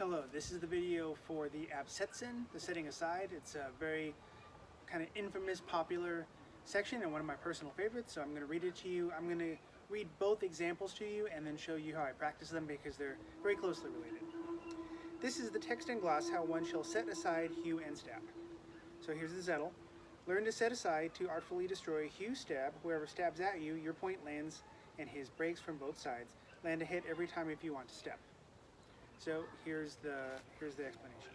Hello, this is the video for the ABSETZEN, the setting aside. It's a very kind of infamous, popular section and one of my personal favorites, so I'm going to read it to you. I'm going to read both examples to you and then show you how I practice them because they're very closely related. This is the text and gloss, how one shall set aside, hew, and stab. So here's the zettel. Learn to set aside, to artfully destroy, hew, stab. Whoever stabs at you, your point lands, and his breaks from both sides. Land a hit every time if you want to step. So here's the explanation.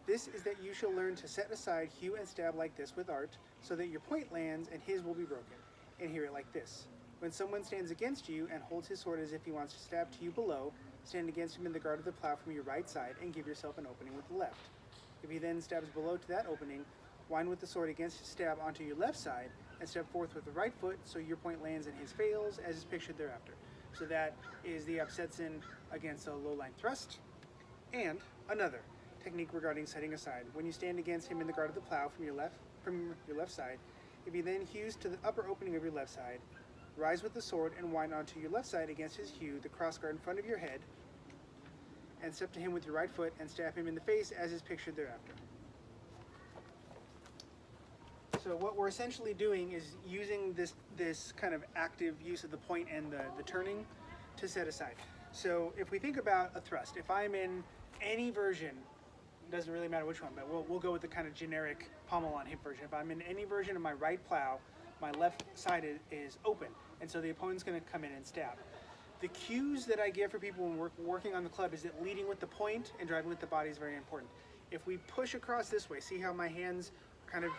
This is that you shall learn to set aside, hew, and stab like this with art, so that your point lands and his will be broken. And hear it like this. When someone stands against you and holds his sword as if he wants to stab to you below, stand against him in the guard of the plow from your right side and give yourself an opening with the left. If he then stabs below to that opening, wind with the sword against his stab onto your left side and step forth with the right foot so your point lands and his fails as is pictured thereafter. So that is the ABSETZEN against a low-line thrust. And another technique regarding setting aside. When you stand against him in the guard of the plow from your left side, if he then hews to the upper opening of your left side, rise with the sword and wind onto your left side against his hew, the cross guard in front of your head, and step to him with your right foot and stab him in the face as is pictured thereafter. So what we're essentially doing is using this kind of active use of the point and the turning to set aside. So if we think about a thrust, if I'm in any version, it doesn't really matter which one, but we'll go with the kind of generic pommel on hip version. If I'm in any version of my right plow, my left side is open, and so the opponent's going to come in and stab. The cues that I give for people when we're working on the club is that leading with the point and driving with the body is very important. If we push across this way, see how my hands are kind of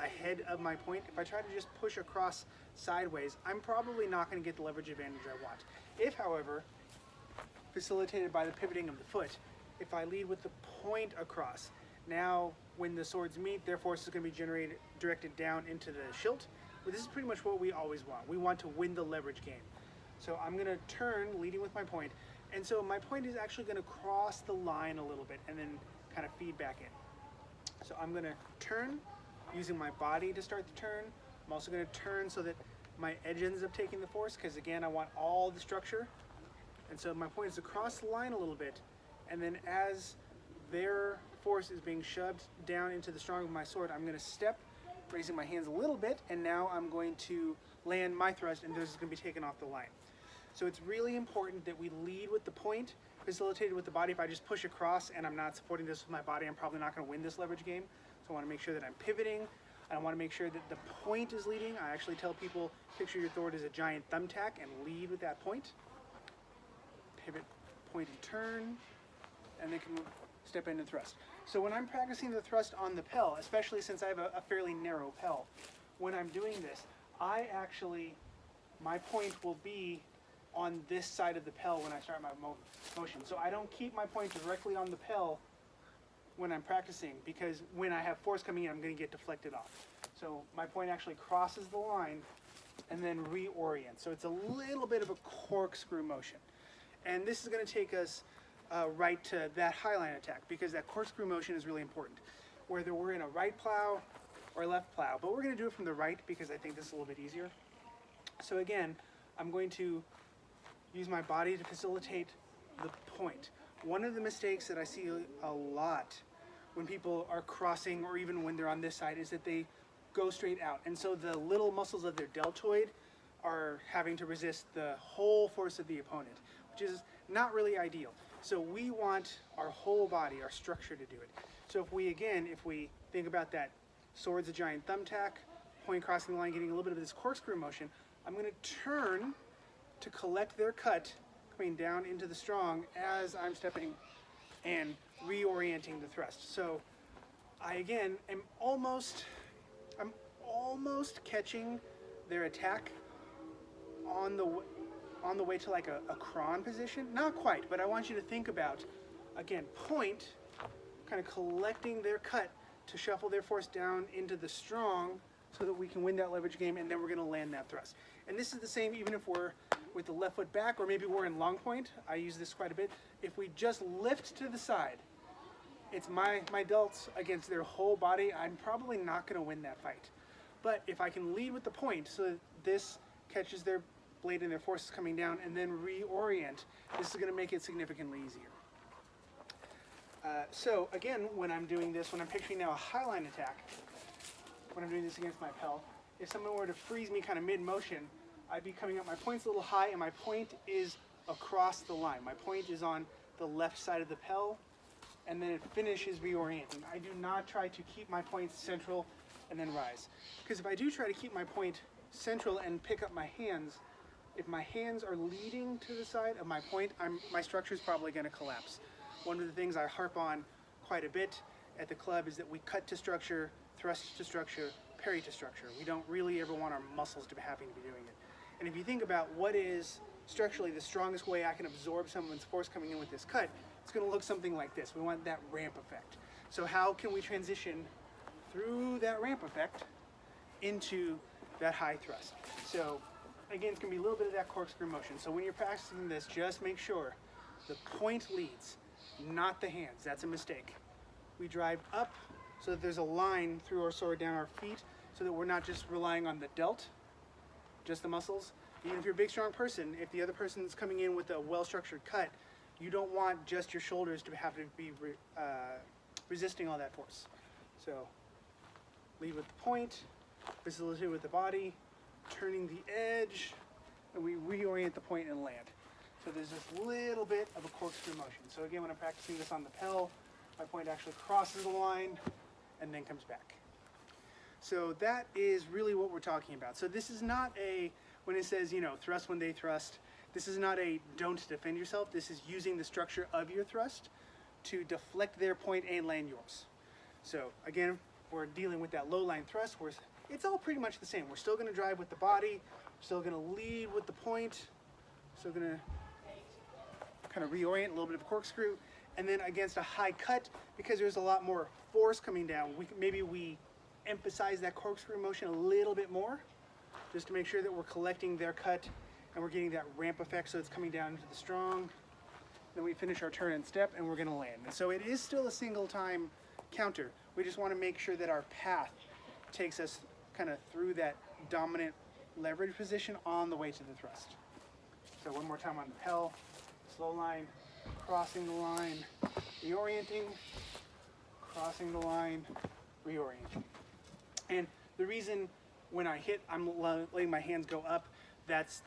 ahead of my point? If I try to just push across sideways, I'm probably not going to get the leverage advantage I want. If, however, facilitated by the pivoting of the foot, if I lead with the point across, now when the swords meet, their force is going to be directed down into the shilt. But this is pretty much what we always want. We want to win the leverage game. So I'm going to turn, leading with my point, and so my point is actually going to cross the line a little bit and then kind of feed back in. So I'm going to turn, using my body to start the turn. I'm also going to turn so that my edge ends up taking the force, because again, I want all the structure. And so my point is to cross the line a little bit, and then as their force is being shoved down into the strong of my sword, I'm going to step, raising my hands a little bit, and now I'm going to land my thrust, and this is going to be taken off the line. So it's really important that we lead with the point, facilitated with the body. If I just push across and I'm not supporting this with my body, I'm probably not going to win this leverage game. So I want to make sure that I'm pivoting. I want to make sure that the point is leading. I actually tell people, picture your sword as a giant thumbtack and lead with that point. Pivot, point, and turn, and then can step in and thrust. So when I'm practicing the thrust on the pel, especially since I have a fairly narrow pel, when I'm doing this, my point will be on this side of the pel when I start my motion. So I don't keep my point directly on the pel when I'm practicing, because when I have force coming in, I'm going to get deflected off. So my point actually crosses the line and then reorients. So it's a little bit of a corkscrew motion. And this is going to take us right to that highline attack, because that corkscrew motion is really important. Whether we're in a right plow or a left plow, but we're going to do it from the right because I think this is a little bit easier. So again, I'm going to use my body to facilitate the point. One of the mistakes that I see a lot when people are crossing, or even when they're on this side, is that they go straight out. And so the little muscles of their deltoid are having to resist the whole force of the opponent, which is not really ideal. So we want our whole body, our structure, to do it. So if we think about that, sword's a giant thumbtack, point crossing the line, getting a little bit of this corkscrew motion, I'm going to turn to collect their cut, coming down into the strong as I'm stepping and reorienting the thrust. So I again am almost catching their attack on the way to like a crawl position. Not quite, but I want you to think about, again, point, kind of collecting their cut to shuffle their force down into the strong so that we can win that leverage game, and then we're going to land that thrust. And this is the same even if we're with the left foot back, or maybe we're in long point. I use this quite a bit. If we just lift to the side, it's my delts against their whole body. I'm probably not going to win that fight. But if I can lead with the point so that this catches their blade and their forces coming down and then reorient, this is going to make it significantly easier. So again, when I'm doing this, when I'm picturing now a highline attack, when I'm doing this against my Pel, if someone were to freeze me kind of mid-motion, I'd be coming up, my point's a little high, and my point is across the line. My point is on the left side of the Pel, and then it finishes reorienting. I do not try to keep my point central and then rise. Because if I do try to keep my point central and pick up my hands, if my hands are leading to the side of my point, my structure is probably going to collapse. One of the things I harp on quite a bit at the club is that we cut to structure, thrust to structure, parry to structure. We don't really ever want our muscles to be having to be doing it. And if you think about what is structurally the strongest way I can absorb someone's force coming in with this cut, it's going to look something like this. We want that ramp effect. So how can we transition through that ramp effect into that high thrust? So again, it's going to be a little bit of that corkscrew motion. So when you're practicing this, just make sure the point leads, not the hands. That's a mistake. We drive up so that there's a line through our sword down our feet, so that we're not just relying on the delt, just the muscles. Even if you're a big, strong person, if the other person's coming in with a well-structured cut, you don't want just your shoulders to have to be resisting all that force. So lead with the point, facilitate with the body, turning the edge, and we reorient the point and land. So there's this little bit of a corkscrew motion. So again, when I'm practicing this on the Pel, my point actually crosses the line and then comes back. So that is really what we're talking about. So this is not a, when it says, you know, thrust when they thrust, this is not a don't defend yourself. This is using the structure of your thrust to deflect their point and land yours. So again, we're dealing with that low line thrust where it's all pretty much the same. We're still going to drive with the body, still going to lead with the point, still going to kind of reorient, a little bit of a corkscrew, and then against a high cut, because there's a lot more force coming down, maybe we emphasize that corkscrew motion a little bit more, just to make sure that we're collecting their cut and we're getting that ramp effect so it's coming down into the strong. Then we finish our turn and step and we're going to land. And so it is still a single time counter. We just want to make sure that our path takes us kind of through that dominant leverage position on the way to the thrust. So one more time on the Pel, slow line, crossing the line, reorienting, crossing the line, reorienting. And the reason when I hit, I'm letting my hands go up, that's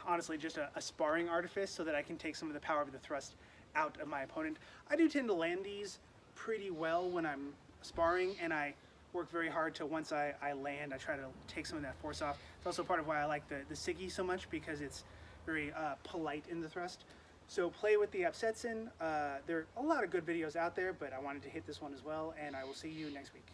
honestly just a sparring artifice so that I can take some of the power of the thrust out of my opponent. I do tend to land these pretty well when I'm sparring, and I work very hard to, once I land, I try to take some of that force off. It's also part of why I like the Siggy so much, because it's very polite in the thrust. So play with the ABSETZEN. There are a lot of good videos out there, but I wanted to hit this one as well, and I will see you next week.